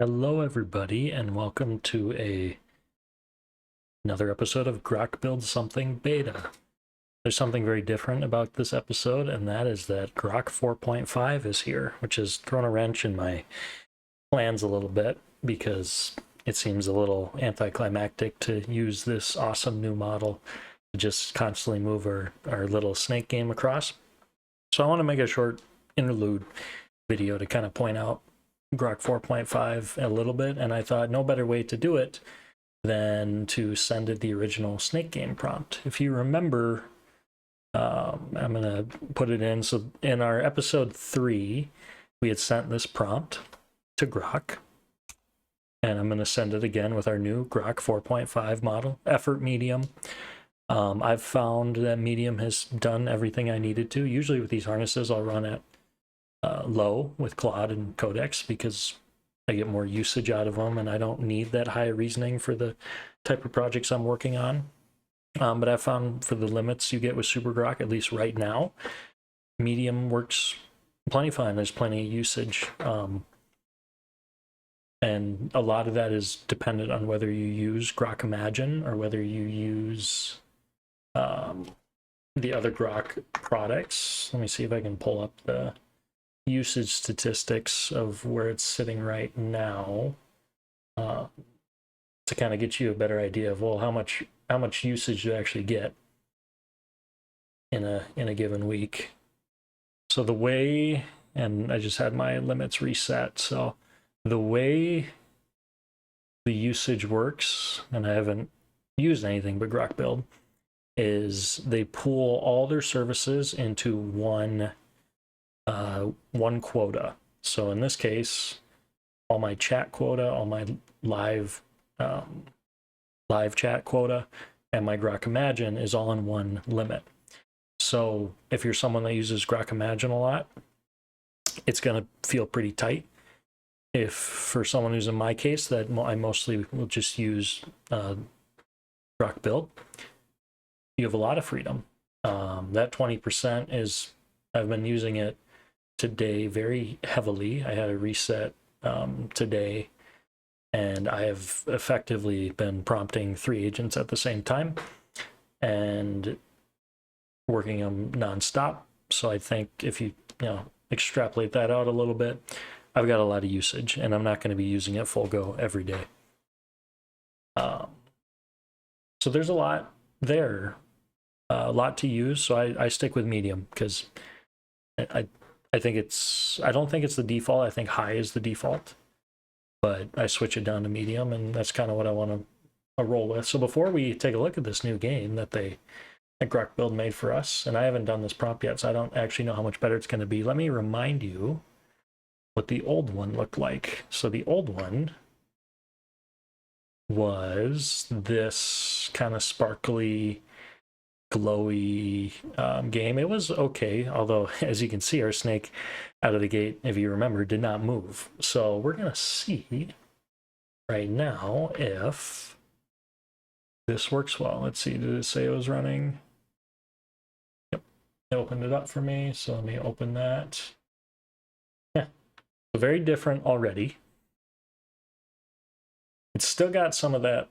Hello everybody and welcome to another episode of Grok Build Something Beta. There's something very different about this episode, and that is that Grok 4.5 is here, which has thrown a wrench in my plans a little bit because it seems a little anticlimactic to use this awesome new model to just constantly move our little snake game across. So I want to make a short interlude video to kind of point out Grok 4.5 a little bit, and I thought no better way to do it than to send it the original snake game prompt. If you remember, I'm gonna put it in. So in our episode 3, we had sent this prompt to Grok, and I'm gonna send it again with our new Grok 4.5 model, effort medium. I've found that medium has done everything I needed to. Usually with these harnesses, I'll run at low with Claude and Codex because I get more usage out of them and I don't need that high reasoning for the type of projects I'm working on. But I found for the limits you get with Super Grok, at least right now, medium works plenty fine. There's plenty of usage. And a lot of that is dependent on whether you use Grok Imagine or whether you use the other Grok products. Let me see if I can pull up the usage statistics of where it's sitting right now to kind of get you a better idea of, well, how much usage you actually get in a given week. So the way, and I just had my limits reset, so the way the usage works, and I haven't used anything but Grok Build, is they pool all their services into one quota. So in this case, all my chat quota, all my live chat quota, and my Grok Imagine is all in one limit. So if you're someone that uses Grok Imagine a lot, it's going to feel pretty tight. If for someone who's in my case, that I mostly will just use Grok Build, you have a lot of freedom. That 20% is, I've been using it today very heavily. I had a reset today, and I have effectively been prompting 3 agents at the same time and working them nonstop. So I think if you extrapolate that out a little bit, I've got a lot of usage, and I'm not going to be using it full go every day. So there's a lot there, a lot to use. So I stick with medium because I think I don't think it's the default. I think high is the default, but I switch it down to medium, and that's kind of what I want to roll with. So before we take a look at this new game that Grok Build made for us, and I haven't done this prompt yet, so I don't actually know how much better it's going to be. Let me remind you what the old one looked like. So the old one was this kind of sparkly, glowy game. It was okay, although as you can see, our snake out of the gate, if you remember, did not move. So we're gonna see right now if this works well. Let's see, did it say it was running? Yep, it opened it up for me, so let me open that. Yeah, so very different already. It's still got some of that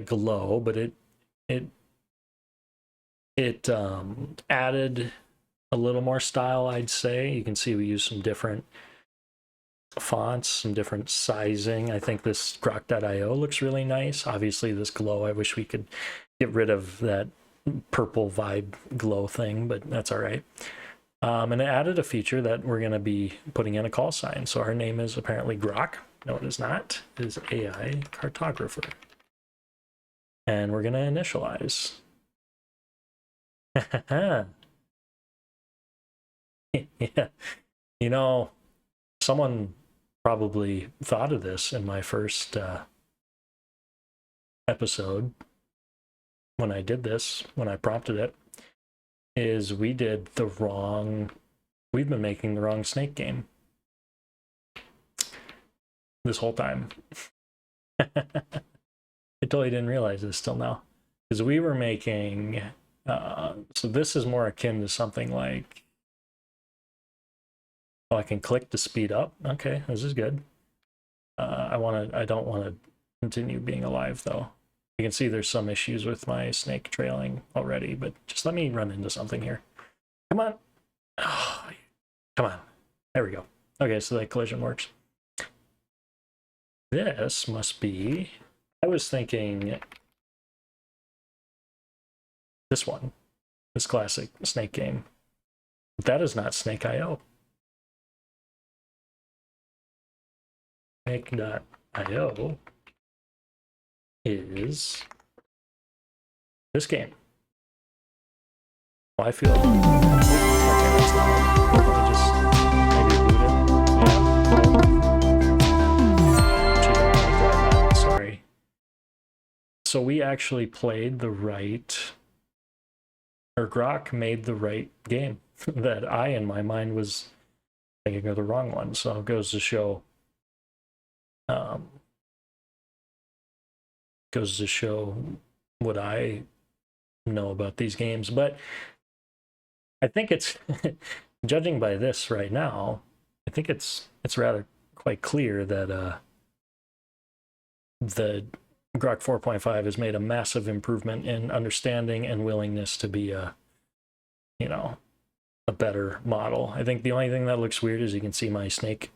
glow, but it added a little more style, I'd say. You can see we use some different fonts, some different sizing. I think this Grok.io looks really nice. Obviously, this glow, I wish we could get rid of that purple vibe glow thing, but that's all right. And it added a feature that we're going to be putting in a call sign. So our name is apparently Grok. No, it is not. It is AI Cartographer. And we're going to initialize. Yeah, someone probably thought of this in my first episode when I did this, when I prompted it, is we've been making the wrong snake game this whole time. I totally didn't realize this till now, because we were making so this is more akin to something like, oh, I can click to speed up. Okay, this is good. I don't want to continue being alive though. You can see there's some issues with my snake trailing already, but just let me run into something here. Come on. Oh, come on. There we go. Okay, so that collision works. This must be, I was thinking this one, this classic snake game. That is not Snake.io. Snake.io is this game. Well, I feel okay, that's not, let me just maybe boot it. Yeah. Sorry. So we actually played the right, or Grok made the right game that I, in my mind, was thinking of the wrong one. So it goes to show, what I know about these games. But I think it's, judging by this right now, I think it's rather quite clear that the Grok 4.5 has made a massive improvement in understanding and willingness to be a better model. I think the only thing that looks weird is you can see my snake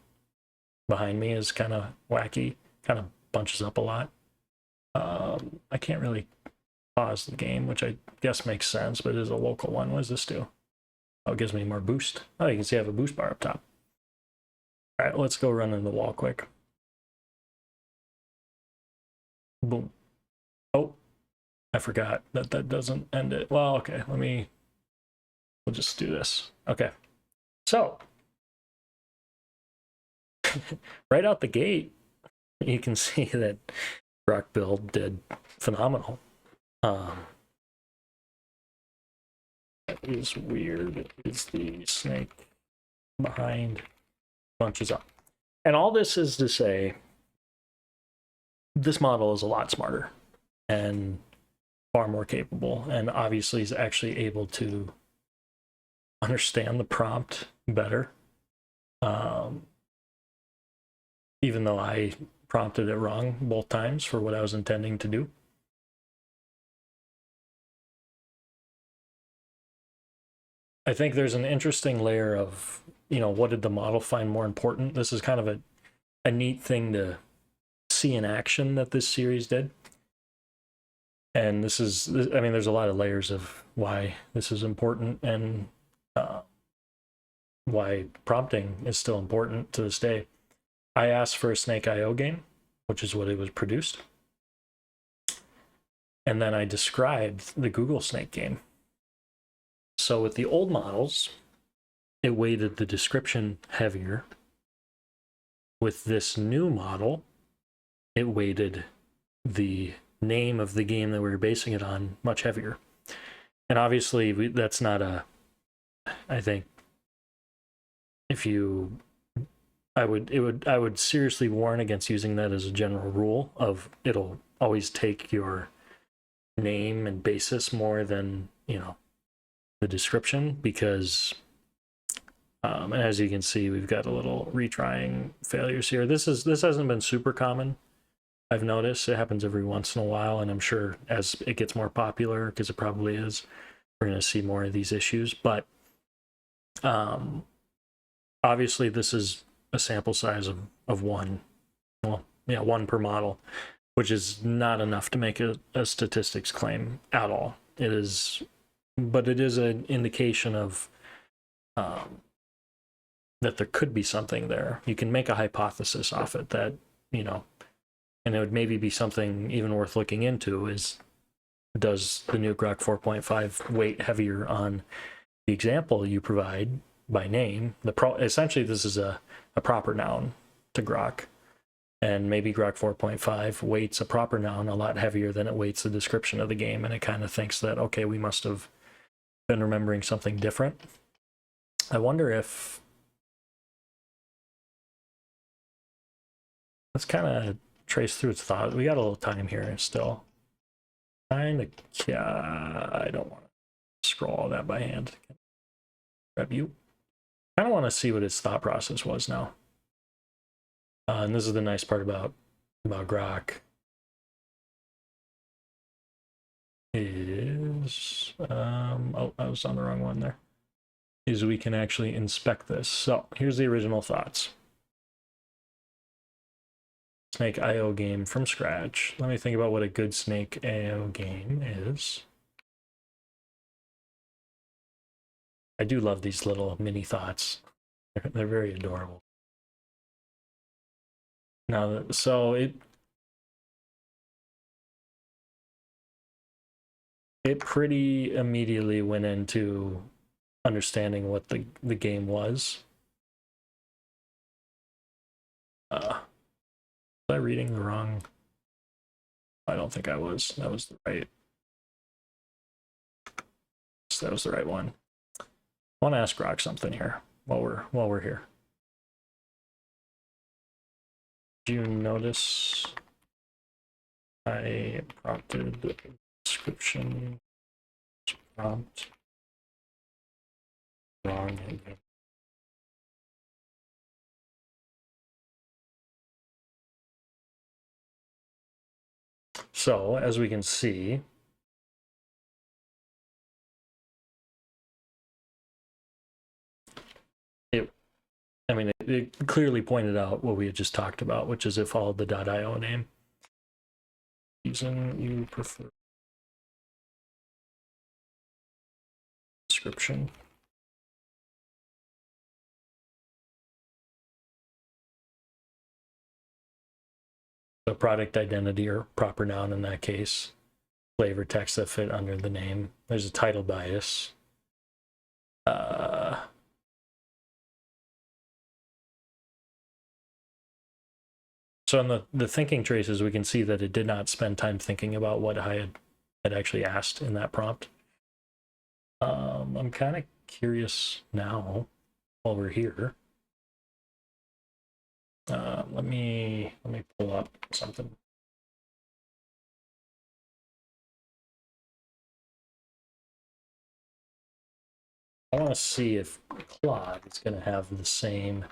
behind me is kind of wacky, kind of bunches up a lot. I can't really pause the game, which I guess makes sense, but it is a local one. What does this do? Oh, it gives me more boost. Oh, you can see I have a boost bar up top. All right, let's go run into the wall quick. Boom. Oh, I forgot that doesn't end it. Well, okay, we'll just do this. Okay, so right out the gate, you can see that Grok build did phenomenal. That is weird. Is the snake behind bunches up? And all this is to say, this model is a lot smarter and far more capable, and obviously is actually able to understand the prompt better. Even though I prompted it wrong both times for what I was intending to do. I think there's an interesting layer of, what did the model find more important? This is kind of a neat thing to see in action that this series did. And this is, I mean, there's a lot of layers of why this is important and why prompting is still important to this day. I asked for a Snake.io game, which is what it was produced. And then I described the Google Snake game. So with the old models, it weighted the description heavier. With this new model, it weighted the name of the game that we were basing it on much heavier. And obviously that's not I think I would seriously warn against using that as a general rule of it'll always take your name and basis more than, the description, because as you can see, we've got a little retrying failures here. This hasn't been super common. I've noticed it happens every once in a while, and I'm sure as it gets more popular, because it probably is, we're going to see more of these issues. But obviously this is a sample size of one. Well, yeah, one per model, which is not enough to make a statistics claim at all. It is, but it is an indication of that there could be something there. You can make a hypothesis off it that, and it would maybe be something even worth looking into is, does the new Grok 4.5 weight heavier on the example you provide by name? Essentially, this is a proper noun to Grok. And maybe Grok 4.5 weights a proper noun a lot heavier than it weights the description of the game. And it kind of thinks that, okay, we must have been remembering something different. I wonder if, let's kind of trace through its thought. We got a little time here still. I don't want to scroll all that by hand. Grab you. I kind of want to see what its thought process was now. And this is the nice part about Grok is, oh, I was on the wrong one there, is we can actually inspect this. So here's the original thoughts. Snake IO game from scratch. Let me think about what a good Snake IO game is. I do love these little mini thoughts. They're very adorable. Now, so it pretty immediately went into understanding what the game was. Was I reading the wrong? I don't think I was. That was the right. That was the right one. I want to ask Grok something here while we're here. Do you notice I prompted the description prompt wrong again? So as we can see, it clearly pointed out what we had just talked about, which is it followed the .io name. Reason you prefer description. The product identity or proper noun in that case. Flavor text that fit under the name. There's a title bias. So on the thinking traces, we can see that it did not spend time thinking about what I had actually asked in that prompt. I'm kind of curious now while we're here. Let me pull up something. I want to see if Claude is going to have the same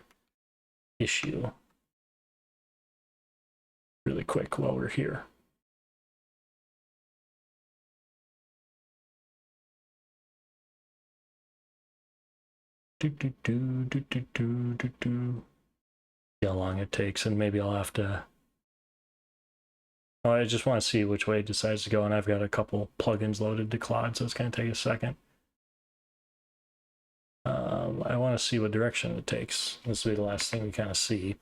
issue really quick while we're here. See how long it takes, and maybe I'll have to. Oh, I just want to see which way it decides to go, and I've got a couple plugins loaded to Claude, so it's going to take a second. I want to see what direction it takes. This will be the last thing we kind of see.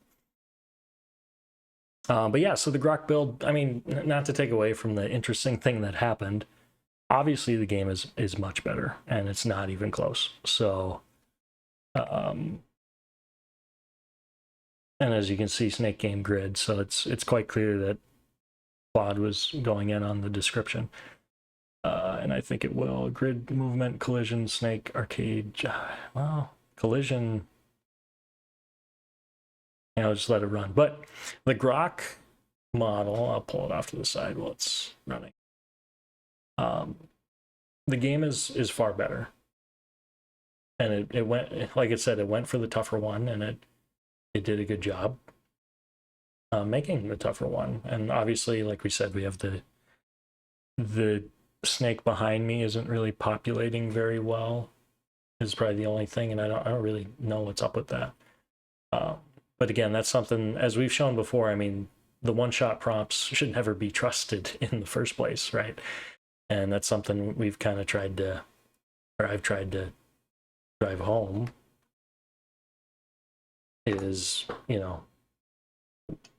But yeah, so the Grok build, I mean, not to take away from the interesting thing that happened, obviously the game is much better, and it's not even close. So, and as you can see, Snake Game Grid, so it's quite clear that Claude was going in on the description. And I think it will. Grid movement, collision, snake, arcade. Well, collision. I'll just let it run. But the Grok model, I'll pull it off to the side while it's running. The game is far better. And it went, like it said, it went for the tougher one, and it did a good job making the tougher one. And obviously, like we said, we have the snake behind me isn't really populating very well. Is probably the only thing, and I don't really know what's up with that. But again, that's something, as we've shown before, I mean, the one-shot prompts should never be trusted in the first place, right? And that's something we've kind of tried to, or I've tried to drive home, is, you know, let's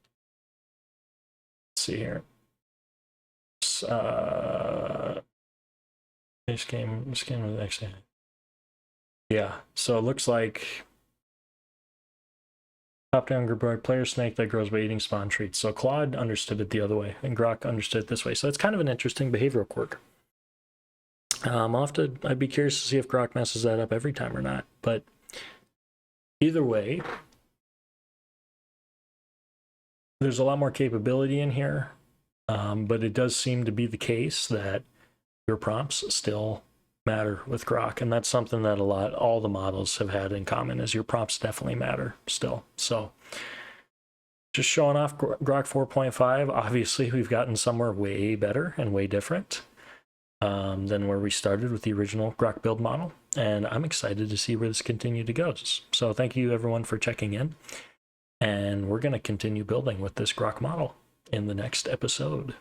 see here. This game was actually, yeah, so it looks like top-down group player snake that grows by eating spawn treats. So Claude understood it the other way, and Grok understood it this way. So it's kind of an interesting behavioral quirk. I'd be curious to see if Grok messes that up every time or not. But either way, there's a lot more capability in here. But it does seem to be the case that your prompts still matter with Grok, and that's something that all the models have had in common, is your prompts definitely matter still. So just showing off Grok 4.5. Obviously, we've gotten somewhere way better and way different than where we started with the original Grok build model. And I'm excited to see where this continue to go. So thank you everyone for checking in. And we're going to continue building with this Grok model in the next episode.